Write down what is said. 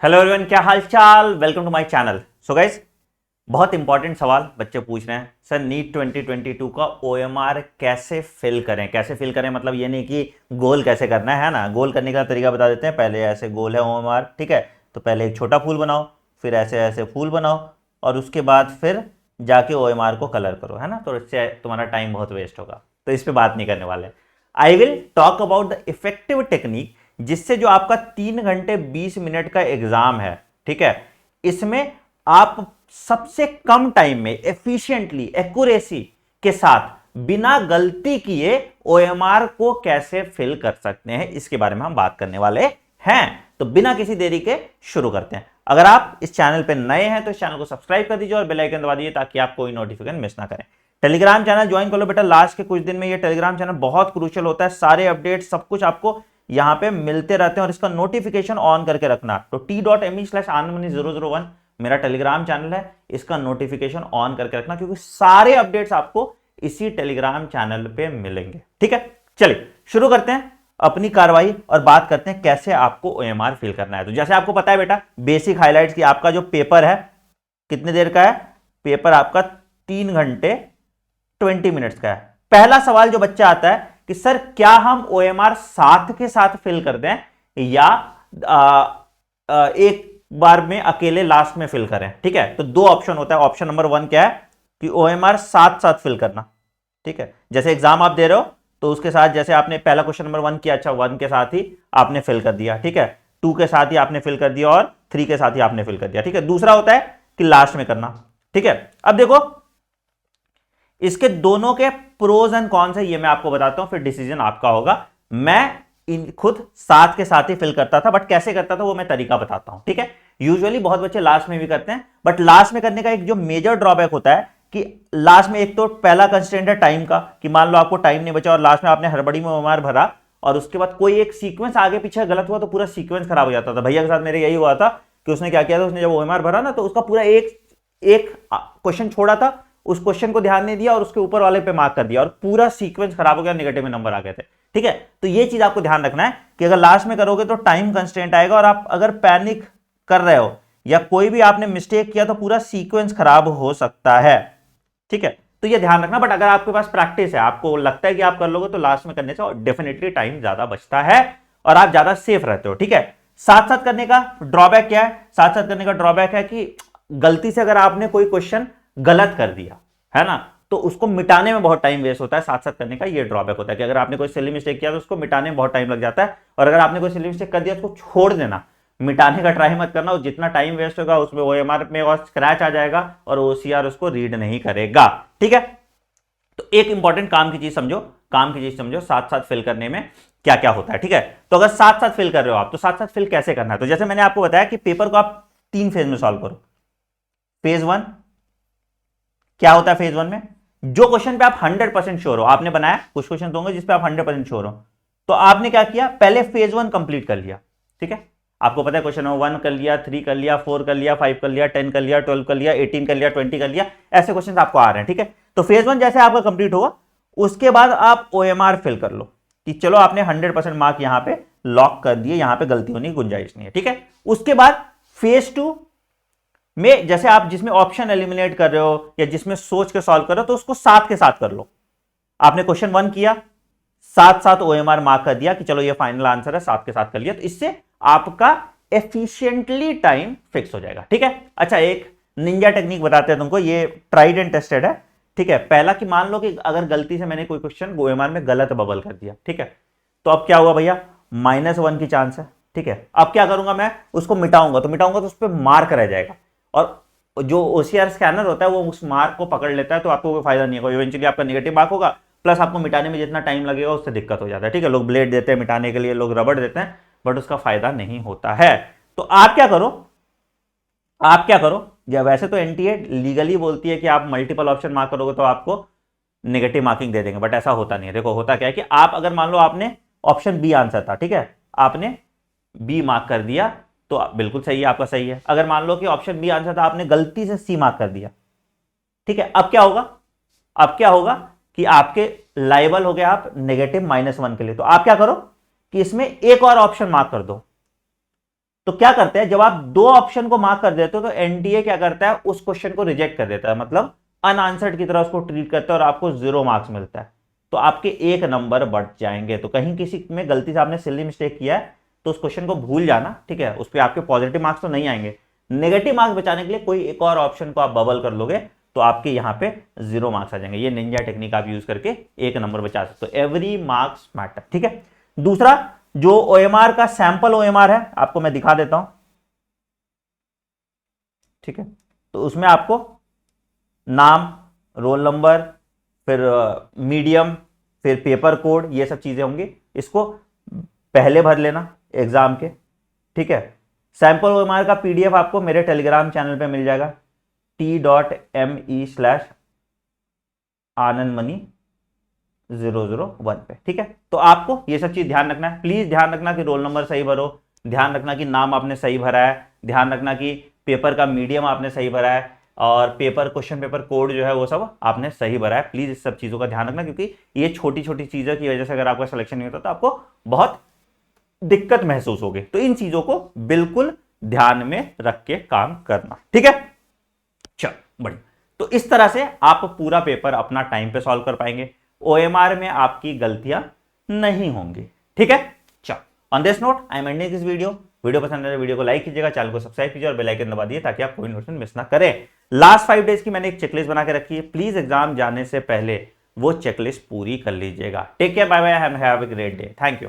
Hello everyone, क्या हाल चाल। Welcome to my channel. So guys, बहुत इंपॉर्टेंट सवाल बच्चे पूछ रहे हैं, सर नीट 2022 का ओएमआर कैसे फिल करें। कैसे फिल करें मतलब ये नहीं कि गोल कैसे करना है ना। गोल करने का तरीका बता देते हैं। पहले ऐसे गोल है ओएमआर, ठीक है, तो पहले एक छोटा फूल बनाओ, फिर ऐसे ऐसे फूल बनाओ और उसके बाद फिर जाके ओएमआर को कलर करो, है ना। तो इससे तुम्हारा टाइम बहुत वेस्ट होगा, तो इस पर बात नहीं करने वाले। I will talk about the effective technique जिससे जो आपका 3 घंटे 20 मिनट का एग्जाम है, ठीक है, इसमें आप सबसे कम टाइम में एफिशिएंटली एक्यूरेसी के साथ बिना गलती किए ओएमआर को कैसे फिल कर सकते हैं, इसके बारे में हम बात करने वाले हैं। तो बिना किसी देरी के शुरू करते हैं। अगर आप इस चैनल पर नए हैं तो इस चैनल को सब्सक्राइब कर दीजिए और बेल आइकन दबा दीजिए ताकि आप कोई नोटिफिकेशन मिस ना करें। टेलीग्राम चैनल ज्वाइन कर लो बेटा, लास्ट के कुछ दिन में ये टेलीग्राम चैनल बहुत क्रूशियल होता है। सारे अपडेट सब कुछ आपको यहां पे मिलते रहते हैं और इसका नोटिफिकेशन ऑन करके रखना। तो t.me/anandmani001 मेरा टेलीग्राम चैनल है, इसका नोटिफिकेशन ऑन करके रखना क्योंकि सारे अपडेट्स आपको इसी टेलीग्राम चैनल पे मिलेंगे। ठीक है, चलिए शुरू करते हैं अपनी कार्रवाई और बात करते हैं कैसे आपको ओएमआर फिल करना है। तो जैसे आपको पता है बेटा, बेसिक हाइलाइट्स की आपका जो पेपर है कितने देर का है। पेपर आपका 3 घंटे 20 मिनट्स का है। पहला सवाल जो बच्चा आता है कि सर क्या हम ओएमआर साथ के साथ फिल कर दें या एक बार में अकेले लास्ट में फिल करें। ठीक है, तो दो ऑप्शन होता है। ऑप्शन नंबर 1 क्या है कि ओएमआर साथ साथ फिल करना। ठीक है, जैसे एग्जाम आप दे रहे हो तो उसके साथ जैसे आपने पहला क्वेश्चन नंबर 1 किया, अच्छा 1 के साथ ही आपने फिल कर दिया, ठीक है, 2 के साथ ही आपने फिल कर दिया और 3 के साथ ही आपने फिल कर दिया। ठीक है, दूसरा होता है कि लास्ट में करना। ठीक है, अब देखो इसके दोनों के प्रोज एंड कॉन्स है, ये मैं आपको बताता हूं, फिर डिसीजन आपका होगा। मैं खुद साथ के साथ ही फिल करता था, बट कैसे करता था वो मैं तरीका बताता हूं। ठीक है, यूजुअली बहुत बच्चे लास्ट में भी करते हैं, बट लास्ट में करने का एक जो मेजर ड्रॉबैक होता है कि लास्ट में एक तो पहला कंस्ट्रेंट है टाइम का, कि मान लो आपको टाइम नहीं बचा और लास्ट में आपने हड़बड़ी में ओएमआर भरा और उसके बाद कोई एक सीक्वेंस आगे पीछे गलत हुआ तो पूरा सीक्वेंस खराब हो जाता था। भैया के साथ मेरे यही हुआ था कि उसने क्या किया था, उसने जब ओएमआर भरा ना तो उसका पूरा एक क्वेश्चन छोड़ा था, उस क्वेश्चन को ध्यान नहीं दिया और उसके ऊपर वाले पे मार्क कर दिया और पूरा सीक्वेंस खराब हो गया, नेगेटिव में नंबर आ गए थे। ठीक है, तो ये चीज आपको ध्यान रखना है कि अगर लास्ट में करोगे तो टाइम कंस्ट्रेंट आएगा और आप अगर पैनिक कर रहे हो या कोई भी आपने मिस्टेक किया तो पूरा सीक्वेंस खराब हो सकता है। ठीक है, तो ये ध्यान रखना। बट अगर आपके पास प्रैक्टिस है, आपको लगता है कि आप कर लोगे, तो लास्ट में करने से डेफिनेटली टाइम ज्यादा बचता है और आप ज्यादा सेफ रहते हो। ठीक है, साथ साथ करने का ड्रॉबैक क्या है? साथ साथ करने का ड्रॉबैक है कि गलती से अगर आपने कोई क्वेश्चन गलत कर दिया है ना, तो उसको मिटाने में बहुत टाइम वेस्ट होता है। साथ साथ करने का ये ड्रॉबैक होता है कि अगर आपने कोई सिली मिस्टेक किया तो उसको मिटाने में बहुत टाइम लग जाता है, और अगर आपने कोई सिली मिस्टेक कर दिया तो उसको छोड़ देना, मिटाने का ट्राई मत करना। और जितना टाइम वेस्ट होगा उसमें ओएमआर में और स्क्रैच आ जाएगा और ओसीआर उसको रीड नहीं करेगा। ठीक है, तो एक इंपॉर्टेंट काम की चीज समझो, साथ साथ फिल करने में क्या क्या होता है। ठीक है, तो अगर साथ साथ फिल कर रहे हो आप, तो साथ साथ फिल कैसे करना है? तो जैसे मैंने आपको बताया कि पेपर को आप 3 फेज में सॉल्व करो। फेज 1 क्या होता है? फेज 1 में जो क्वेश्चन पे आप 100% श्योर हो, आपने बनाया कुछ क्वेश्चन होंगे जिस पे आप 100% श्योर हो, तो आपने क्या किया, पहले फेज 1 कंप्लीट कर लिया। ठीक है, आपको पता है क्वेश्चन नंबर 1 कर लिया, 3 कर लिया, 4 कर लिया, 5 कर लिया, 10 कर लिया, 12 कर लिया, 18 कर लिया, 20 कर लिया, ऐसे क्वेश्चन आपको आ रहे हैं। ठीक है, तो फेज 1 जैसे आपका कंप्लीट होगा उसके बाद आप ओएमआर फिल कर लो कि चलो आपने 100% मार्क यहां पे लॉक कर दिए, यहां पे गलती होने की गुंजाइश नहीं है। ठीक है, उसके बाद फेज 2 में जैसे आप जिसमें ऑप्शन एलिमिनेट कर रहे हो या जिसमें सोच के सॉल्व कर रहे हो, तो उसको साथ के साथ कर लो। आपने क्वेश्चन 1 किया, साथ साथ ओएमआर मार्क कर दिया कि चलो ये फाइनल आंसर है, साथ के साथ कर लिया, तो इससे आपका एफिशिएंटली टाइम फिक्स हो जाएगा। ठीक है, अच्छा एक निंजा टेक्निक बताते हैं तुमको, ये ट्राइड एंड टेस्टेड है। ठीक है, पहला कि मान लो कि अगर गलती से मैंने कोई क्वेश्चन ओएमआर में गलत बबल कर दिया, ठीक है, तो अब क्या हुआ भैया, -1 की चांस है। ठीक है, अब क्या करूंगा, मैं उसको मिटाऊंगा तो उस पर मार्क रह जाएगा और जो ओसीआर स्कैनर होता है वो उस मार्क को पकड़ लेता है, तो आपको कोई फायदा नहीं होगा। इवेंचुअली आपका नेगेटिव मार्क होगा, प्लस आपको मिटाने में जितना टाइम लगेगा उससे दिक्कत हो जाता है। ठीक है, लोग ब्लेड देते हैं मिटाने के लिए, लोग रबड़ देते हैं, बट उसका फायदा नहीं होता है। तो आप क्या करो, या वैसे तो एनटीए लीगली बोलती है कि आप मल्टीपल ऑप्शन मार्क करोगे तो आपको नेगेटिव मार्किंग दे देंगे, बट ऐसा होता नहीं है। देखो होता क्या है कि आप अगर मान लो आपने ऑप्शन बी आंसर था, ठीक है, आपने बी मार्क कर दिया तो बिल्कुल सही है, आपका सही है। अगर मान लो कि ऑप्शन बी आंसर था, आपने गलती से सी मार्क कर दिया, ठीक है, अब क्या होगा कि आपके लायबल हो गए आप नेगेटिव -1 के लिए। तो आप क्या करो कि इसमें एक और ऑप्शन मार्क कर दो, तो क्या करते हैं, जब आप दो ऑप्शन को मार्क कर देते हो तो एनटीए क्या करता है, उस क्वेश्चन को रिजेक्ट कर देता है, मतलब अनआंसर्ड की तरह उसको ट्रीट करता है और आपको 0 मार्क्स मिलता है। तो आपके 1 नंबर बढ़ जाएंगे। तो कहीं किसी में गलती से आपने सिली मिस्टेक किया है तो उस क्वेश्चन को भूल जाना, ठीक है, उस पर आपके पॉजिटिव मार्क्स तो नहीं आएंगे। नेगेटिव मार्क्स बचाने के लिए कोई एक और ऑप्शन को आप बबल कर लोगे तो आपके यहां पे 0 मार्क्स आ जाएंगे। ये निंजा टेक्निक आप यूज करके 1 नंबर बचा सकते हो। एवरी मार्क्स मैटर, ठीक है। दूसरा, जो ओएमआर का सैंपल ओएमआर है, आपको मैं दिखा देता हूं, ठीक है। तो उसमें आपको नाम, रोल नंबर, फिर मीडियम, फिर पेपर कोड, ये सब चीजें होंगी। इसको पहले भर लेना एग्जाम के, ठीक है। सैंपल ओएमआर का पीडीएफ आपको मेरे टेलीग्राम चैनल पे मिल जाएगा, t.me/anandmani001 पे, ठीक है। तो आपको ये सब चीज ध्यान रखना है। प्लीज ध्यान रखना कि रोल नंबर सही भरो, ध्यान रखना कि नाम आपने सही भरा है, ध्यान रखना कि पेपर का मीडियम आपने सही भरा है, और पेपर क्वेश्चन पेपर कोड जो है वो सब आपने सही भरा है। प्लीज इस सब चीजों का ध्यान रखना, क्योंकि ये छोटी छोटी चीजों की वजह से अगर आपका सिलेक्शन नहीं होता तो आपको बहुत दिक्कत महसूस होगी। तो इन चीजों को बिल्कुल ध्यान में रख के काम करना, ठीक है। चल बढ़िया। तो इस तरह से आप पूरा पेपर अपना टाइम पे सॉल्व कर पाएंगे, ओएमआर में आपकी गलतियां नहीं होंगी, ठीक है। चल, on this note I am ending this video पसंद है वीडियो को लाइक कीजिएगा, चैनल को सब्सक्राइब कीजिए और बेल आइकन दबा दिए ताकि आप कोई नोटिफिकेशन मिस ना करें। लास्ट 5 डेज की मैंने एक चेकलिस्ट बना के रखी है, प्लीज एग्जाम जाने से पहले वो चेकलिस्ट पूरी कर लीजिएगा। Take care, bye bye, have a great day, thank you.